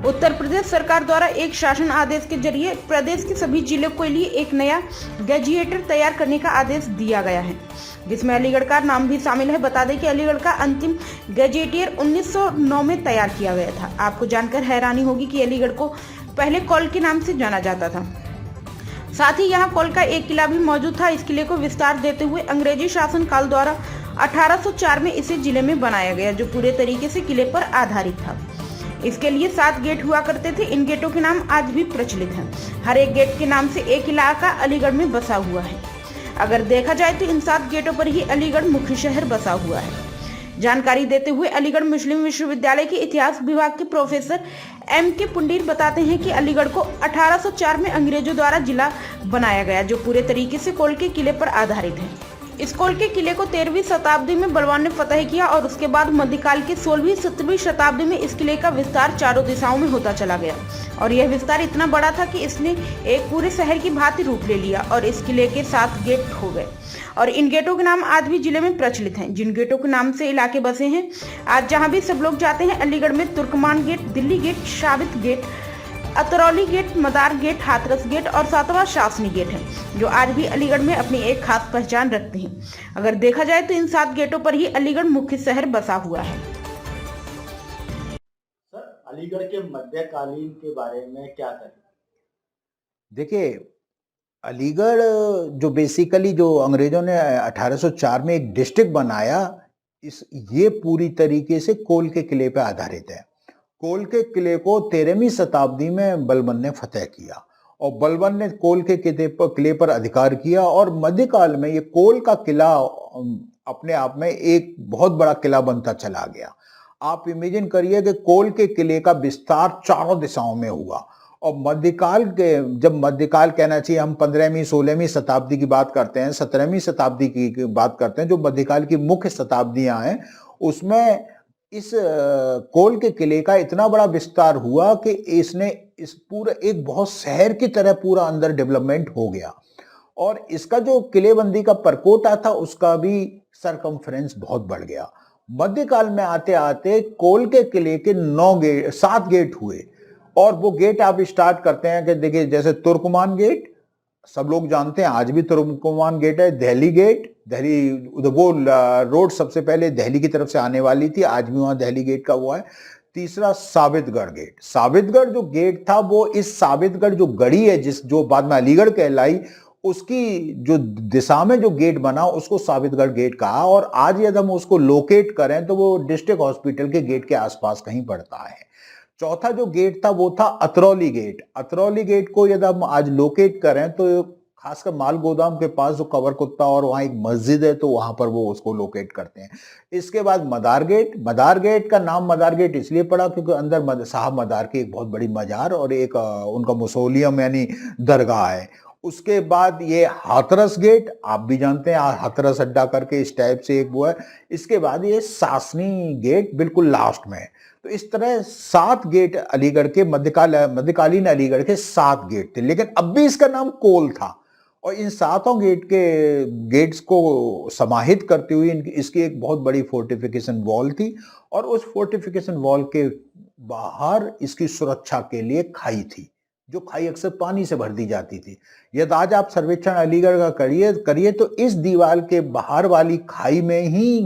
उत्तर प्रदेश सरकार द्वारा एक शासन आदेश के जरिए प्रदेश के सभी जिलों के लिए एक नया गैजेटर तैयार करने का आदेश दिया गया है, जिसमें अलीगढ़ का नाम भी शामिल है। बता दें कि अलीगढ़ का अंतिम गैजेटियर 1909 में तैयार किया गया था। आपको जानकर हैरानी होगी कि अलीगढ़ को पहले कॉल के नाम से जाना जाता था। साथ ही यहाँ कॉल का एक किला भी मौजूद था। इस किले को विस्तार देते हुए अंग्रेजी शासन काल द्वारा 1804 में इसे जिले में बनाया गया, जो पूरे तरीके से किले पर आधारित था। इसके लिए 7 गेट हुआ करते थे। इन गेटों के नाम आज भी प्रचलित हैं। हर एक गेट के नाम से एक इलाका अलीगढ़ में बसा हुआ है। अगर देखा जाए तो इन 7 गेटों पर ही अलीगढ़ मुख्य शहर बसा हुआ है। जानकारी देते हुए अलीगढ़ मुस्लिम विश्वविद्यालय के इतिहास विभाग के प्रोफेसर M.K. पुंडीर बताते हैं कि अलीगढ़ को 1804 में अंग्रेजों द्वारा जिला बनाया गया, जो पूरे तरीके से कोल के किले पर आधारित है। इस कोल के किले को 13वीं शताब्दी में बलवान ने फतह किया और उसके बाद मध्यकाल की 16वीं 17वीं शताब्दी में इस किले का विस्तार चारों दिशाओं में होता चला गया और यह विस्तार इतना बड़ा था कि इसने एक पूरे शहर की भांति रूप ले लिया और इस किले के 7 गेट हो गए और इन गेटों के नाम आज भी जिले में प्रचलित हैं। जिन गेटों के नाम से इलाके बसे हैं, आज जहाँ भी सब लोग जाते हैं, अलीगढ़ में तुर्कमान गेट, दिल्ली गेट, साबित गेट, अतरौली गेट, मदार गेट, हाथरस गेट और 7वां शासनी गेट है, जो आज भी अलीगढ़ में अपनी एक खास पहचान रखते हैं। अगर देखा जाए तो इन 7 गेटों पर ही अलीगढ़ मुख्य शहर बसा हुआ है। सर, अलीगढ़ के मध्यकालीन के बारे में क्या करें? देखिए, अलीगढ़ जो बेसिकली जो अंग्रेजों ने 1804 में एक डिस्ट्रिक्ट बनाया, ये पूरी तरीके से कोल के किले पर आधारित है। कोल के किले को 13वीं शताब्दी में बलबन ने फतह किया और बलबन ने कोल के किले पर अधिकार किया और मध्यकाल में ये कोल का किला अपने आप में एक बहुत बड़ा किला बनता चला गया। आप इमेजिन करिए कि कोल के किले का विस्तार चारों दिशाओं में हुआ और मध्यकाल के, जब मध्यकाल कहना चाहिए, हम 15वीं 16वीं शताब्दी की बात करते हैं, 17वीं शताब्दी की बात करते हैं, जो मध्यकाल की मुख्य शताब्दियां हैं, उसमें इस कोल के किले का इतना बड़ा विस्तार हुआ कि इसने इस पूरे एक बहुत शहर की तरह पूरा अंदर डेवलपमेंट हो गया और इसका जो किलेबंदी का परकोटा था, उसका भी सरकमफ्रेंस बहुत बढ़ गया। मध्यकाल में आते आते कोल के किले के 7 गेट हुए और वो गेट आप स्टार्ट करते हैं कि देखिए, जैसे तुर्कमान गेट सब लोग जानते हैं, आज भी तुर्कमान गेट है। दिल्ली गेट, दिल्ली वो रोड सबसे पहले दिल्ली की तरफ से आने वाली थी, आज भी वहां दिल्ली गेट का हुआ है। तीसरा साबितगढ़ गेट। साबितगढ़ जो गेट था, वो इस साबितगढ़ जो गढ़ी है, जो बाद में अलीगढ़ कहलाई, उसकी जो दिशा में जो गेट बना, उसको साबितगढ़ गेट कहा और आज यदि हम उसको लोकेट करें तो वो डिस्ट्रिक्ट हॉस्पिटल के गेट के आसपास कहीं पड़ता है। चौथा जो गेट था वो था अतरौली गेट। अतरौली गेट को यदि हम आज लोकेट करें तो खासकर माल गोदाम के पास जो कवर कुत्ता और वहां एक मस्जिद है, तो वहां पर वो उसको लोकेट करते हैं। इसके बाद मदार गेट। मदार गेट का नाम मदार गेट इसलिए पड़ा क्योंकि अंदर साहब मदार की एक बहुत बड़ी मजार और एक उनका मुसोलियम यानी दरगाह है। उसके बाद ये हाथरस गेट, आप भी जानते हैं, हाथरस अड्डा करके इस टाइप से एक वो है। इसके बाद ये शासनी गेट बिल्कुल लास्ट में है। तो इस तरह 7 गेट अलीगढ़ के मध्यकालीन अलीगढ़ के 7 गेट थे, लेकिन अब भी इसका नाम कोल था और इन 7 गेट्स को समाहित करते हुए इसकी एक बहुत बड़ी फोर्टिफिकेशन वॉल थी और उस फोर्टिफिकेशन वॉल के बाहर इसकी सुरक्षा के लिए खाई थी, जो खाई अक्सर पानी से भर दी जाती थी। यदि आज आप सर्वेक्षण अलीगढ़ का करिए तो इस दीवार के बाहर वाली खाई में ही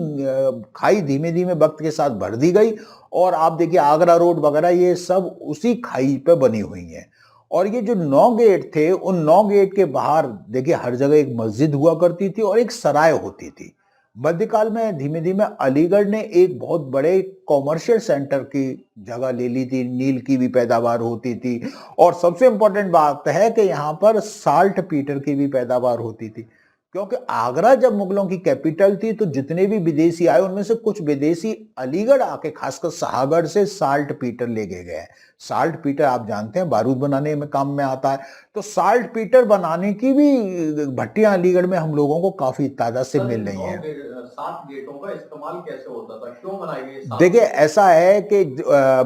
खाई धीमे धीमे वक्त के साथ भर दी गई और आप देखिए आगरा रोड वगैरह ये सब उसी खाई पे बनी हुई हैं। और ये जो 9 गेट थे, उन 9 गेट के बाहर देखिए हर जगह एक मस्जिद हुआ करती थी और एक सराय होती थी। मध्यकाल में धीमे धीमे अलीगढ़ ने एक बहुत बड़े कॉमर्शियल सेंटर की जगह ले ली थी, नील की भी पैदावार होती थी और सबसे इंपॉर्टेंट बात है कि यहाँ पर साल्ट पीटर की भी पैदावार होती थी, क्योंकि आगरा जब मुगलों की कैपिटल थी तो जितने भी विदेशी आए उनमें से कुछ विदेशी अलीगढ़ आके खासकर शाहगढ़ से साल्ट पीटर ले गए। साल्ट पीटर आप जानते हैं बारूद बनाने में काम में आता है, तो साल्ट पीटर बनाने की भी भट्टियां अलीगढ़ में हम लोगों को काफी तादाद से मिल रही हैं। 7 गेटों का इस्तेमाल कैसे होता था, क्यों बनाई गई? देखिए, ऐसा है कि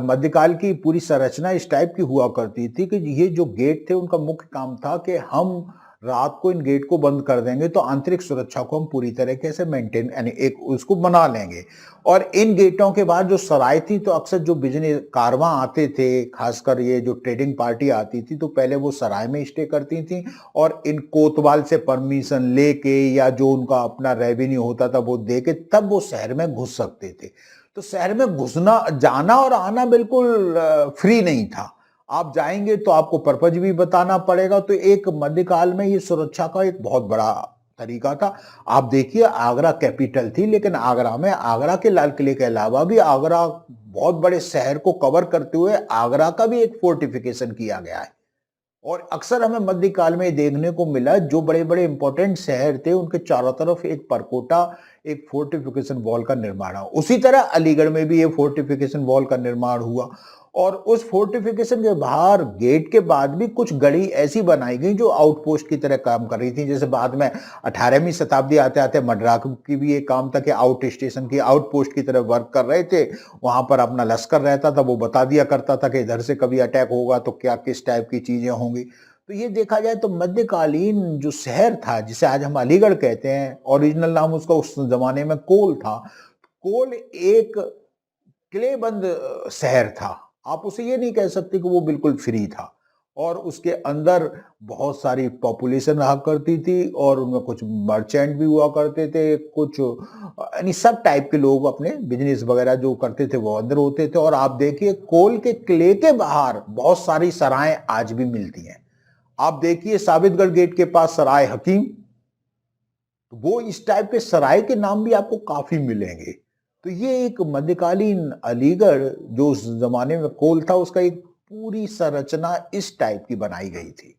मध्यकाल की पूरी संरचना इस टाइप की हुआ करती थी कि ये जो गेट थे उनका मुख्य काम था कि हम रात को इन गेट को बंद कर देंगे तो आंतरिक सुरक्षा को हम पूरी तरीके से मेंटेन यानी एक उसको बना लेंगे। और इन गेटों के बाद जो सराय थी तो अक्सर जो बिजनेस कारवां आते थे, खासकर ये जो ट्रेडिंग पार्टी आती थी तो पहले वो सराय में स्टे करती थी और इन कोतवाल से परमिशन लेके या जो उनका अपना रेवेन्यू होता था वो दे के तब वो शहर में घुस सकते थे। तो शहर में घुसना जाना और आना बिल्कुल फ्री नहीं था। आप जाएंगे तो आपको पर्पज भी बताना पड़ेगा। तो एक मध्यकाल में ये सुरक्षा का एक बहुत बड़ा तरीका था। आप देखिए आगरा कैपिटल थी, लेकिन आगरा में आगरा के लाल किले के अलावा भी आगरा बहुत बड़े शहर को कवर करते हुए आगरा का भी एक फोर्टिफिकेशन किया गया है। और अक्सर हमें मध्यकाल में देखने को मिला जो बड़े बड़े इंपॉर्टेंट शहर थे उनके चारों तरफ एक परकोटा, एक फोर्टिफिकेशन वॉल का निर्माण हुआ। उसी तरह अलीगढ़ में भी ये फोर्टिफिकेशन वॉल का निर्माण हुआ और उस फोर्टिफिकेशन के बाहर गेट के बाद भी कुछ गढ़ी ऐसी बनाई गई जो आउटपोस्ट की तरह काम कर रही थी। जैसे बाद में 18वीं शताब्दी आते आते मड्राक की भी एक काम था कि आउट स्टेशन की आउटपोस्ट की तरह वर्क कर रहे थे। वहां पर अपना लश्कर रहता था, वो बता दिया करता था कि इधर से कभी अटैक होगा तो क्या किस टाइप की चीजें होंगी। तो ये देखा जाए तो मध्यकालीन जो शहर था जिसे आज हम अलीगढ़ कहते हैं, ओरिजिनल नाम उसका उस जमाने में कोल था। कोल एक किलेबंद शहर था। आप उसे ये नहीं कह सकते कि वो बिल्कुल फ्री था। और उसके अंदर बहुत सारी पॉपुलेशन रहा करती थी और उनमें कुछ मर्चेंट भी हुआ करते थे, कुछ यानी सब टाइप के लोग अपने बिजनेस वगैरह जो करते थे वो अंदर होते थे। और आप देखिए कोल के किले के बाहर बहुत सारी सराएं आज भी मिलती हैं। आप देखिए साबितगढ़ गेट के पास सराय हकीम, तो वो इस टाइप के सराय के नाम भी आपको काफी मिलेंगे। तो ये एक मध्यकालीन अलीगढ़ जो उस जमाने में कोल था उसका एक पूरी संरचना इस टाइप की बनाई गई थी।